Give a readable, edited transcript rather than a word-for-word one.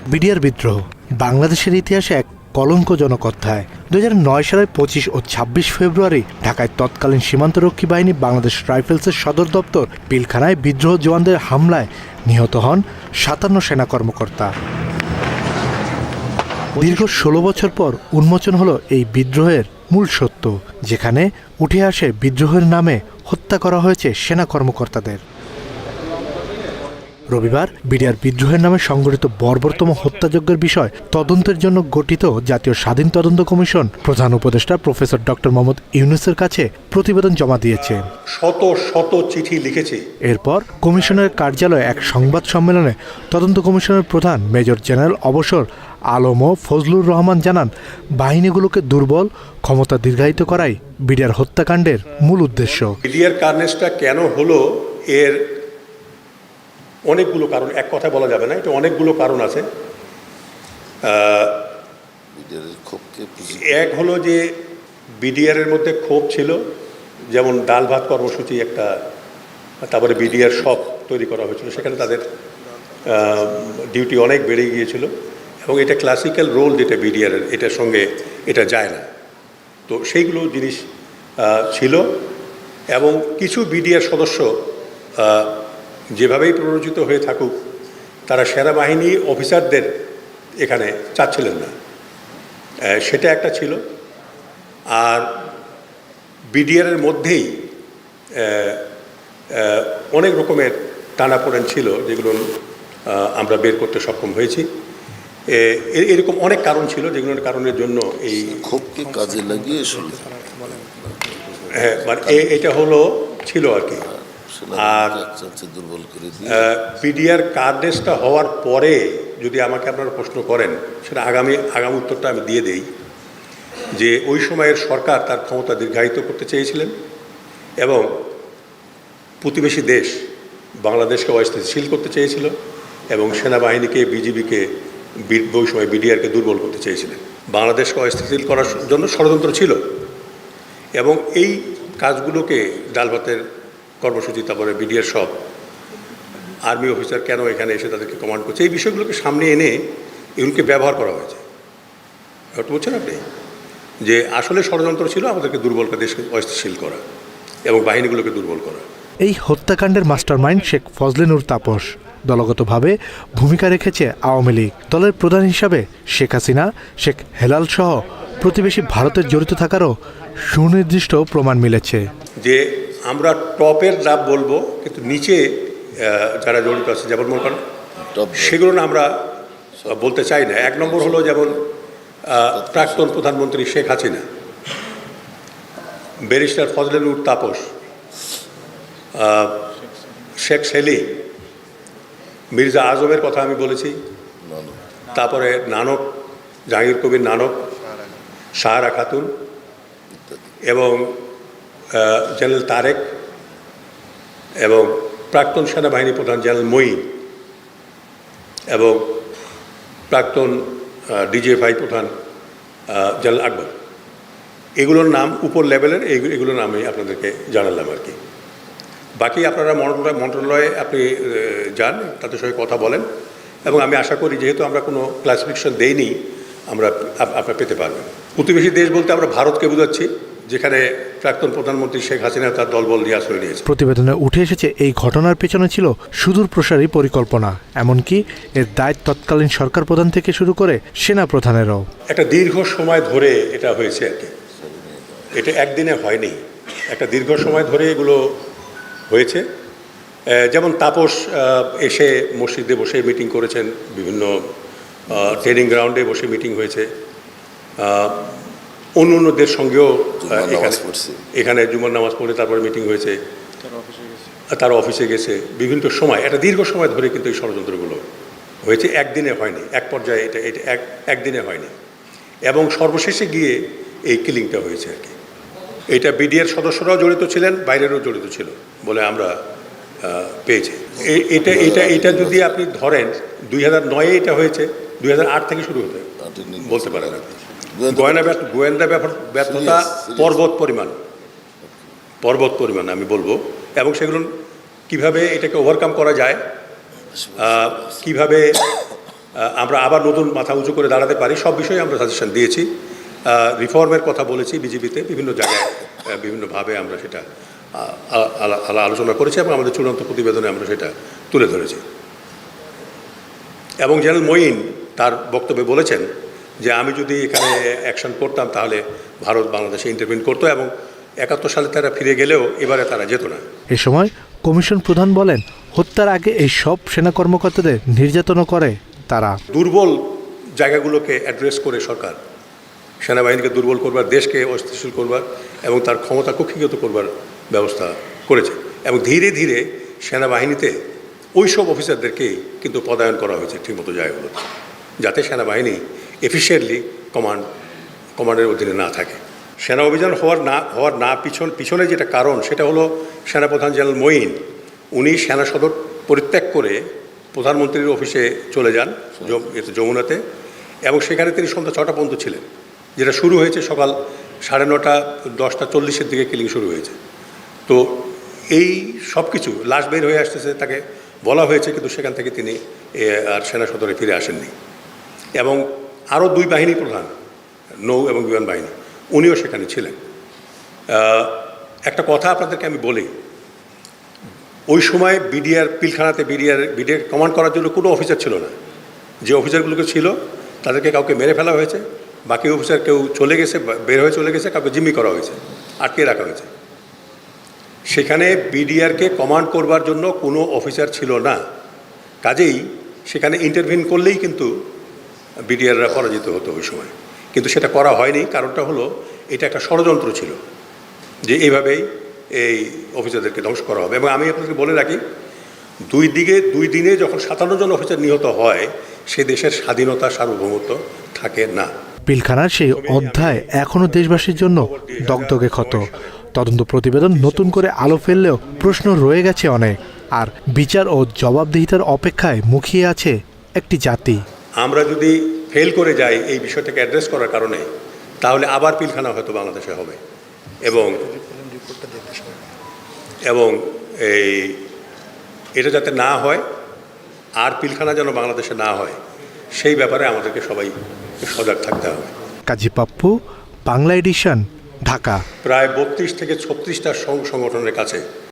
BDR বিদ্রোহ বাংলাদেশের ইতিহাসে এক কলঙ্কজনক অধ্যায়। 2009 সালের 25 ও 26 ফেব্রুয়ারি ঢাকায় তৎকালীন সীমান্তরক্ষী বাহিনী বাংলাদেশ রাইফেলসের সদর দপ্তর পিলখানায় বিদ্রোহ জওয়ানদের হামলায় নিহত হন 57 সেনা কর্মকর্তা। দীর্ঘ 16 বছর পর উন্মোচন হলো এই বিদ্রোহের মূল সত্য, যেখানে উঠে আসে বিদ্রোহের নামে হত্যা করা হয়েছে সেনা কর্মকর্তাদের। রবিবার বিডিআর বিদ্রোহের নামে সংগঠিত বর্বরতম হত্যাযজ্ঞের বিষয় তদন্তের জন্য গঠিত জাতীয় স্বাধীন তদন্ত কমিশন প্রধান উপদেষ্টা প্রফেসর ডক্টর মোহাম্মদ ইউনূসের কাছে প্রতিবেদন জমা দিয়েছে। শত শত চিঠি লিখেছে। এরপর কমিশনের কার্যালয়ে এক সংবাদ সম্মেলনে তদন্ত কমিশনের প্রধান মেজর জেনারেল অবসর আলম ও ফজলুর রহমান জানান, বাহিনীগুলোকে দুর্বল, ক্ষমতা দীর্ঘায়িত করাই বিডিআর হত্যাকাণ্ডের মূল উদ্দেশ্য। বিডিআর কার্নেজটা কেন হলো এর অনেকগুলো কারণ, এক কথা বলা যাবে না, এটা অনেকগুলো কারণ আছে। এক হলো যে বিডিআরের মধ্যে ক্ষোভ ছিল, যেমন ডাল ভাত কর্মসূচি একটা, তারপরে বিডিআর শপ তৈরি করা হয়েছিল, সেখানে তাদের ডিউটি অনেক বেড়ে গিয়েছিল এবং এটা ক্লাসিক্যাল রোল যেটা বিডিআরের, এটার সঙ্গে এটা যায় না। তো সেইগুলো জিনিস ছিল এবং কিছু বিডিআর সদস্য যেভাবেই প্ররোচিত হয়ে থাকুক, তারা সেনাবাহিনী অফিসারদের এখানে চাচ্ছিলেন না, সেটা একটা ছিল। আর বিডিআরের মধ্যেই অনেক রকমের টানাপোড়েন ছিল, যেগুলো আমরা বের করতে সক্ষম হয়েছি। এরকম অনেক কারণ ছিল, যেগুলোর কারণের জন্য এই ক্ষোভকে কাজে লাগিয়ে হ্যাঁ, মানে এটা হলো ছিল আর কি। আর বিডিআর কার্নেজটা হওয়ার পরে যদি আমাকে আপনারা প্রশ্ন করেন, সেটা আগামী উত্তরটা আমি দিয়ে দেই যে ওই সময়ের সরকার তার ক্ষমতা দীর্ঘায়িত করতে চেয়েছিলেন এবং প্রতিবেশী দেশ বাংলাদেশকে অস্থিতিশীল করতে চেয়েছিল এবং সেনাবাহিনীকে, বিজিবিকে, ওই সময় বিডিআরকে দুর্বল করতে চেয়েছিলেন। বাংলাদেশকে অস্থিতিশীল করার জন্য ষড়যন্ত্র ছিল এবং এই কাজগুলোকে ডাল ভাতের কর্মসূচি, তারপরে বিডিআর সব আর্মি অফিসার কেন এখানে এসে তাদেরকে কমান্ড করছে, এই বিষয়গুলোকে সামনে এনে এগুলোকে ব্যবহার করা হয়েছে। বলছেন আপনি যে আসলে ষড়যন্ত্র ছিল আমাদেরকে দুর্বল করে, দেশকে অস্থিতিশীল করা এবং বাহিনীগুলোকে দুর্বল করা। এই হত্যাকাণ্ডের মাস্টারমাইন্ড শেখ ফজলে নূর তাপস। দলগতভাবে ভূমিকা রেখেছে আওয়ামী লীগ। দলের প্রধান হিসাবে শেখ হাসিনা, শেখ হেলাল সহ প্রতিবেশী ভারতের জড়িত থাকারও সুনির্দিষ্ট প্রমাণ মিলেছে। যে আমরা টপের লাভ বলবো, কিন্তু নিচে যারা জড়িত আছে, যেমন মনে করেন সেগুলো না আমরা বলতে চাই না। এক নম্বর হলো যেমন প্রাক্তন প্রধানমন্ত্রী শেখ হাসিনা, ব্যারিস্টার ফজলে নূর তাপস, শেখ সেলিম, মির্জা আজমের কথা আমি বলেছি, তারপরে নানক, জাহাঙ্গীর কবির নানক, সাহারা খাতুন এবং জেনারেল তারেক এবং প্রাক্তন সেনাবাহিনী প্রধান জেনারেল মঈন এবং প্রাক্তন ডিজিএফআই প্রধান জেনারেল আকবর। এগুলোর নাম উপর লেভেলের, এগুলোর নাম আমি আপনাদেরকে জানালাম আর কি। বাকি আপনারা মন্ত্রণালয়ে আপনি যান, তাদের সঙ্গে কথা বলেন এবং আমি আশা করি যেহেতু আমরা কোনো ক্লাসিফিকেশন দেইনি, আপনারা পেতে পারবেন। প্রতিবেশী দেশ বলতে আমরা ভারতকে বোঝাচ্ছি, যেখানে প্রাক্তন প্রধানমন্ত্রী শেখ হাসিনা তার দলবল নিয়ে আশ্রয় নিয়েছে। প্রতিবেদনে উঠে এসেছে এই ঘটনার পেছনে ছিল সুদূর প্রসারী পরিকল্পনা, এমনকি এর দায় তৎকালীন সরকার প্রধান থেকে শুরু করে সেনা প্রধানেরও। একটা দীর্ঘ সময় ধরে এটা হয়েছে আর কি, এটা একদিনে হয়নি, একটা দীর্ঘ সময় ধরে এগুলো হয়েছে। যেমন তাপস এসে মসজিদে বসে মিটিং করেছেন, বিভিন্ন ট্রেনিং গ্রাউন্ডে বসে মিটিং হয়েছে, অন্যদের সঙ্গেও এখানে জুমার নামাজ পড়ে তারপরে মিটিং হয়েছে, তার অফিসে গেছে, বিভিন্ন সময়, একটা দীর্ঘ সময় ধরে কিন্তু এই ষড়যন্ত্রগুলো হয়েছে, একদিনে হয়নি, এক পর্যায়ে এটা একদিনে হয়নি এবং সর্বশেষে গিয়ে এই কিলিংটা হয়েছে আর কি। এটা বিডিআর সদস্যরাও জড়িত ছিলেন, বাইরেরও জড়িত ছিল বলে আমরা পেয়েছি। এটা যদি আপনি ধরেন 2009-এ এটা হয়েছে, 2008 থেকে শুরু হতে বলতে পারেন আপনি। গোয়েন্দা ব্যর্থতা পর্বত পরিমাণ আমি বলবো, এবং সেগুলো কিভাবে এটাকে ওভারকাম করা যায়, কিভাবে আমরা আবার নতুন মাথা উঁচু করে দাঁড়াতে পারি, সব বিষয়ে আমরা সাজেশন দিয়েছি। রিফর্মের কথা বলেছি বিজেপিতে, বিভিন্ন জায়গায় বিভিন্নভাবে আমরা সেটা আলোচনা করেছি এবং আমাদের চূড়ান্ত প্রতিবেদনে আমরা সেটা তুলে ধরেছি। এবং জেনারেল মঈন তার বক্তব্যে বলেছেন যে আমি যদি এখানে অ্যাকশন করতাম তাহলে ভারত বাংলাদেশে ইন্টারভিন করতো এবং 71 সালে তারা ফিরে গেলেও এবারে তারা যেত না। এ সময় কমিশন প্রধান বলেন, হত্যার আগে এই সব সেনা কর্মকর্তাদের নির্যাতনও করে তারা। দুর্বল জায়গাগুলোকে অ্যাড্রেস করে সরকার সেনাবাহিনীকে দুর্বল করবার, দেশকে অস্থিতিশীল করবার এবং তার ক্ষমতা কক্ষিগত করবার ব্যবস্থা করেছে। এবং ধীরে ধীরে সেনাবাহিনীতে ওই সব অফিসারদেরকেই কিন্তু পদায়ন করা হয়েছে ঠিকমতো জায়গাগুলোতে, যাতে সেনাবাহিনী এফিশিয়েন্টলি কমান্ডের অধীনে না থাকে। সেনা অভিযান হওয়ার পিছনে যেটা কারণ, সেটা হলো সেনাপ্রধান জেনারেল মঈন উনি সেনা সদর পরিত্যাগ করে প্রধানমন্ত্রীর অফিসে চলে যান যমুনাতে, এবং সেখানে তিনি সন্ধ্যা 6টা পর্যন্ত ছিলেন, যেটা শুরু হয়েছে সকাল 9:30 10:40 দিকে কিলিং শুরু হয়েছে। তো এই সব কিছু লাশ বের হয়ে আসতেছে, তাকে বলা হয়েছে, কিন্তু সেখান থেকে তিনি আর সেনা সদরে ফিরে আসেননি। এবং আরও 2 বাহিনী প্রধান, নৌ এবং বিমান বাহিনী, উনিও সেখানে ছিলেন। একটা কথা আপনাদেরকে আমি বলি, ওই সময় পিলখানাতে বিডিআর কমান্ড করার জন্য কোনো অফিসার ছিল না। যে অফিসারগুলোকে ছিল তাদেরকে কাউকে মেরে ফেলা হয়েছে, বাকি অফিসার কেউ চলে গেছে, বের হয়ে চলে গেছে, কাউকে জিম্মি করা হয়েছে, আটকে রাখা হয়েছে। সেখানে বিডিআরকে কমান্ড করবার জন্য কোনো অফিসার ছিল না, কাজেই সেখানে ইন্টারভিন করলেই কিন্তু বিডিআররা পরাজিত হতো ওই সময়। কিন্তু সেটা করা হয়নি, কারণটা হলো এটা একটা ষড়যন্ত্র ছিল যে এইভাবেই এই অফিসারদেরকে ধ্বংস করা হবে। এবং আমি আপনাদেরকে বলে রাখি, 2 দিনে যখন 57 জন অফিসার নিহত হয়, সে দেশের স্বাধীনতা সার্বভৌমত্ব থাকে না। পিলখানার সেই অধ্যায় এখনও দেশবাসীর জন্য দগদগে ক্ষত। তদন্ত প্রতিবেদন নতুন করে আলো ফেললেও প্রশ্ন রয়ে গেছে অনেক, আর বিচার ও জবাবদিহিতার অপেক্ষায় মুখিয়ে আছে একটি জাতি। আমরা যদি ফেল করে যাই এই বিষয়টাকে অ্যাড্রেস করার কারণে, তাহলে আবার পিলখানা হয়তো বাংলাদেশে হবে, এবং এটা যাতে না হয়, আর পিলখানা যেন বাংলাদেশে না হয়, সেই ব্যাপারে আমাদেরকে সবাই সজাগ থাকতে হবে। কাজী পাপ্পু, বাংলা এডিশন, ঢাকা। প্রায় 32 থেকে 36টা সংগঠনের কাছে